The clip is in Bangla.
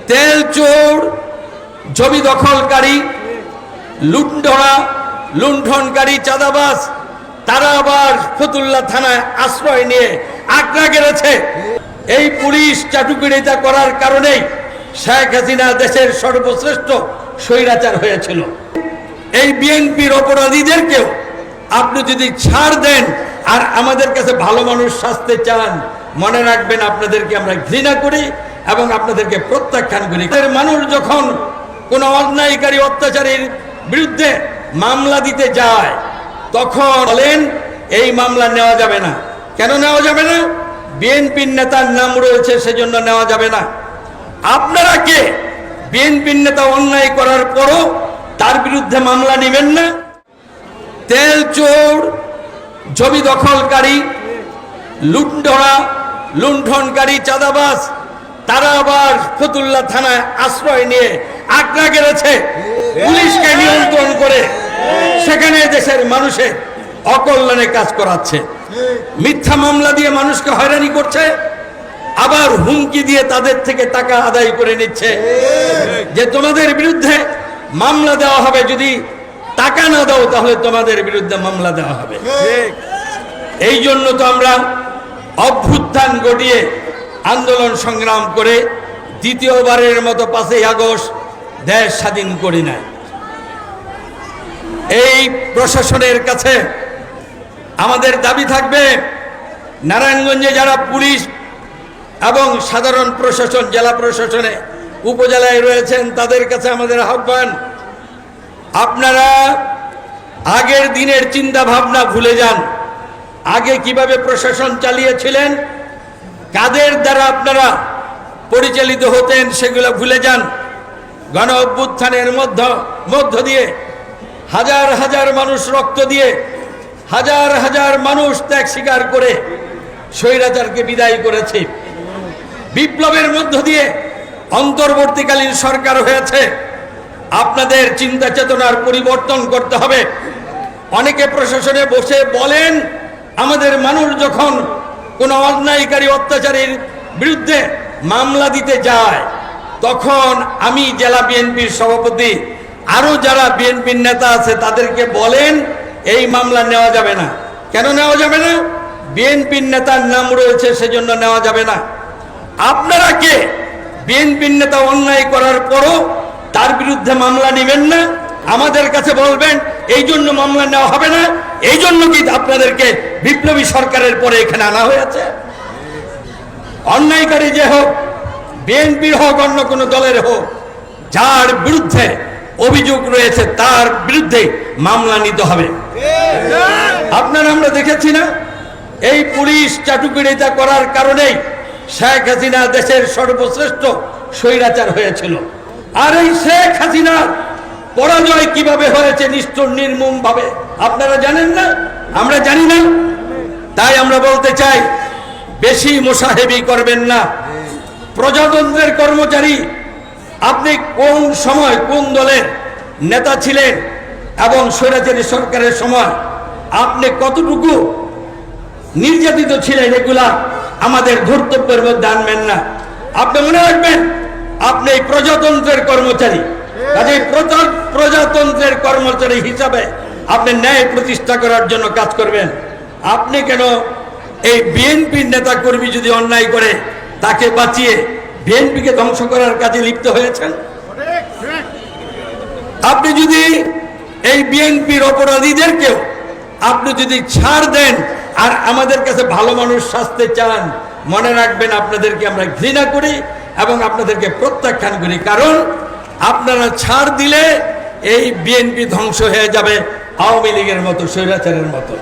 তেল চোর, জমি দখলকারী, লুণ্ঠনকারী, চাঁদাবাজ, তারা আবার ফতুল্লা থানায় আশ্রয় নিয়ে আগ্রা গেড়েছে। এই পুলিশ চাটুকারিতা করার কারণেই শেখ হাসিনা দেশের সর্বশ্রেষ্ঠ স্বৈরাচার হয়েছিল। এই বিএনপির অপরাধীদেরকেও আপনি যদি ছাড় দেন আর আমাদের কাছে ভালো মানুষ সাজতে চান, মনে রাখবেন আপনাদেরকে আমরা ঘৃণা করি এবং আপনাদেরকে প্রত্যাখ্যান করি। মানুষ যখন কোনো অন্যায়কারী অত্যাচারীর বিরুদ্ধে মামলা দিতে যায় তখন বলেন এই মামলা নেওয়া যাবে না। কেন নেওয়া যাবে না? বিএনপির নেতার নাম রয়েছে সেজন্য নেওয়া যাবে না। আপনারা কে? বিএনপির নেতা অন্যায় করার পরও তার বিরুদ্ধে মামলা নেবেন না? তেল চোর, জমি দখলকারী, লুণ্ঠনকারী, চাঁদাবাজ, তারা আবার ফতুল্লা থানায় আশ্রয় নিয়ে আগ্রা গেড়েছে। পুলিশকে নিয়ন্ত্রণ করে সেখানে দেশের মানুষের অকল্যাণে কাজ করাচ্ছে। মিথ্যা মামলা দিয়ে মানুষকে হয়রানি করছে, আবার হুমকি দিয়ে তাদের থেকে টাকা আদায় করে নিচ্ছে যে তোমাদের বিরুদ্ধে মামলা দেওয়া হবে, যদি টাকা না দাও তাহলে তোমাদের বিরুদ্ধে মামলা দেওয়া হবে। এই জন্য তো আমরা অভ্যুত্থান ঘটিয়ে আন্দোলন সংগ্রাম করে দ্বিতীয়বারের মতো 5ই আগস্ট দেশ স্বাধীন করি না। এই প্রশাসনের কাছে আমাদের দাবি থাকবে, নারায়ণগঞ্জে যারা পুলিশ এবং সাধারণ প্রশাসন, জেলা প্রশাসনে, উপজেলায় রয়েছেন, তাদের কাছে আমাদের আহ্বান, আপনারা আগের দিনের চিন্তা ভাবনা ভুলে যান। আগে কিভাবে প্রশাসন চালিয়েছিলেন, কাদের দ্বারা আপনারা পরিচালিত হতেন সেগুলো ভুলে যান। গণ অভ্যুত্থানের মধ্য দিয়ে হাজার হাজার মানুষ রক্ত দিয়ে, হাজার হাজার মানুষ ত্যাগ স্বীকার করে স্বৈরাচারকে বিদায় করেছে। বিপ্লবের মধ্য দিয়ে অন্তর্বর্তীকালীন সরকার হয়েছে। আপনাদের চিন্তা চেতনার পরিবর্তন করতে হবে। অনেকে প্রশাসনে বসে বলেন আমাদের মানুষ যখন কোনো অন্যায়কারী অত্যাচারীর বিরুদ্ধে মামলা দিতে যায় তখন আমি জেলা বিএনপির সভাপতি, আরো যারা বিএনপির নেতা আছে তাদেরকে বলেন এই মামলা নেওয়া যাবে না। কেন নেওয়া যাবে না? বিএনপির নেতার নাম রয়েছে সেজন্য নেওয়া যাবে না। আপনারা কে? বিএনপির নেতা অন্যায় করার পরও তার বিরুদ্ধে মামলা নেবেন না, আমাদের কাছে বলবেন এই জন্য মামলা নেওয়া হবে না। এই জন্য কি আপনাদেরকে বিপ্লবী সরকারের পরে এখানে আনা হয়েছে? অন্যায়কারী যে হোক, বিএনপির হোক, অন্য কোনো দলের হোক, যার বিরুদ্ধে অভিযোগ রয়েছে তার বিরুদ্ধে মামলা নিতে হবে। আপনারা আমরা দেখেছি না, এই পুলিশ চাটুকারিতা করার কারণেই শেখ হাসিনা দেশের সর্বশ্রেষ্ঠ স্বৈরাচার হয়েছিল। আর এই শেখ হাসিনার পরাজয় কিভাবে হয়েছে নিষ্ঠুর নির্মম ভাবে আপনারা জানেন না? আমরা জানি না। তাই আমরা বলতে চাই, বেশি মোসাহেবি করবেন না। প্রজাতন্ত্রের কর্মচারী, আপনি কোন সময় কোন দলের নেতা ছিলেন এবং স্বৈরাচারী সরকারের সময় আপনি কতটুকু নির্যাতিত ছিলেন, এগুলা আমাদের ধর্তব্যের মধ্যে আনবেন না। আপনি মনে রাখবেন আপনি প্রজাতন্ত্রের কর্মচারী, কাজেই প্রজাতন্ত্রের কর্মচারী হিসাবে আপনি ন্যায় প্রতিষ্ঠা করার জন্য কাজ করবেন। আপনি কেন এই বিএনপির নেতা কর্মী যদি অন্যায় করে তাকে বাঁচিয়ে বিএনপিকে ধ্বংস করার কাজে লিপ্ত হয়েছেন? আপনি যদি এই বিএনপির অপরাধীদেরকেও আপনি যদি ছাড় দেন আর আমাদের কাছে ভালো মানুষ সাজতে চান, মনে রাখবেন আপনাদেরকে আমরা ঘৃণা করি এবং আপনাদেরকে প্রত্যাখ্যান করি। কারণ আপনারা ছাড় দিলে এই বিএনপি ধ্বংস হয়ে যাবে আওয়ামী লীগের মতো, স্বৈরাচারের মতো।